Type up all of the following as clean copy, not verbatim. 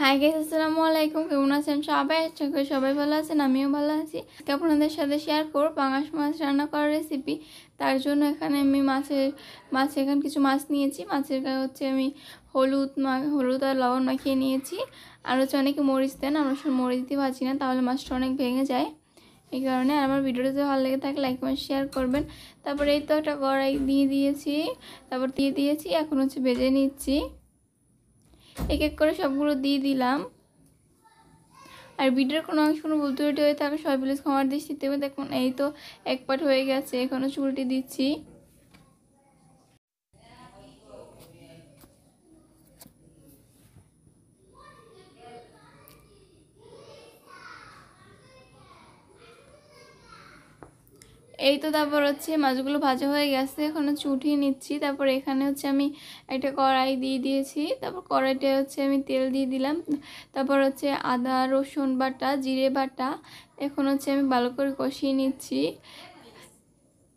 Hi guys, আসসালামু আলাইকুম। কেমন আছেন সবাই? আশা করি সবাই ভালো আছেন, আমিও ভালো আছি। আজকে আপনাদের সাথে শেয়ার করব পাঙাশ মাছ রান্না করার রেসিপি। তার জন্য এখানে আমি এখানে কিছু মাছ নিয়েছি। মাছের হচ্ছে আমি হলুদ আর লবণ মাখিয়ে নিয়েছি। আর হচ্ছে অনেকে মরিচ দেন, আমরা সব মরিচ দিয়ে ভাজি না, তাহলে মাছটা অনেক ভেঙে যায়। এই কারণে আমার ভিডিওটা যদি ভালো লেগে থাকে লাইক কমেন্ট শেয়ার করবেন। তারপরে এই তো একটা কড়াই দিয়েছি, এখন হচ্ছে ভেজে নিচ্ছি। এক এক করে সবগুলো দিয়ে দিলাম। আর ভিডিওর কোনো অংশ কোনো ভুল ত্রুটি হয়ে থাকে সবাই প্লিজ ক্ষমার দৃষ্টিতে দেবে। দেখুন এই তো এক পাট হয়ে গেছে, এখনও চুলটি দিচ্ছি। এই তো তারপর হচ্ছে মাছগুলো ভাজা হয়ে গেছে, এখন হচ্ছে উঠিয়ে নিচ্ছি। তারপর এখানে হচ্ছে আমি একটা কড়াই দিয়ে দিয়েছি। তারপর কড়াইটা হচ্ছে আমি তেল দিয়ে দিলাম। তারপর হচ্ছে আদা রসুন বাটা, জিরে বাটা, এখন হচ্ছে আমি ভালো করে কষিয়ে নিচ্ছি।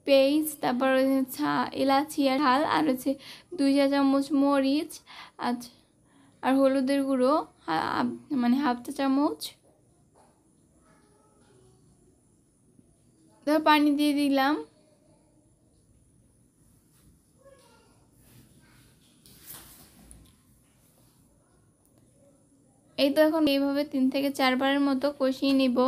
পেঁয়াজ, তারপর এলাচি আর ঝাল, আর হচ্ছে 2 চা চামচ মরিচ, আর হলুদের গুঁড়ো মানে হাফ চা চামচ। তারপর পানি দিয়ে দিলাম। এই তো এখন এইভাবে 3 থেকে 4 বারের মতো কষিয়ে নিব।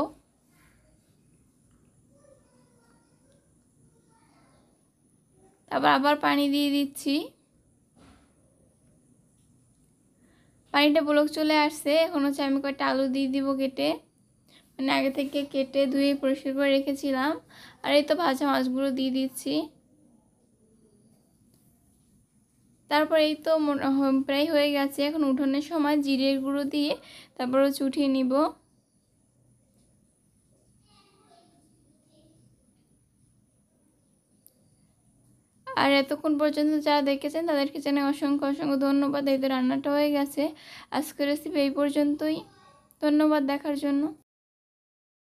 তারপর আবার পানি দিয়ে দিচ্ছি। পানিটা বলক চলে আসছে, এখন হচ্ছে আমি কয়েকটা আলু দিয়ে দিব কেটে, মানে আগে থেকে কেটে ধুয়ে পরিষ্কার করে রেখেছিলাম। আর এই তো ভাজা মাছগুলো দিয়ে দিচ্ছি। তারপর এই তো প্রায় হয়ে গেছে, এখন উঠানোর সময় জিরের গুঁড়ো দিয়ে তারপর হচ্ছে উঠিয়ে নিব। আর এতক্ষণ পর্যন্ত যারা দেখেছেন তাদেরকে জানাই অসংখ্য অসংখ্য ধন্যবাদ। এই তো রান্নাটা হয়ে গেছে। আজকের রেসিপি এই পর্যন্তই। ধন্যবাদ দেখার জন্য।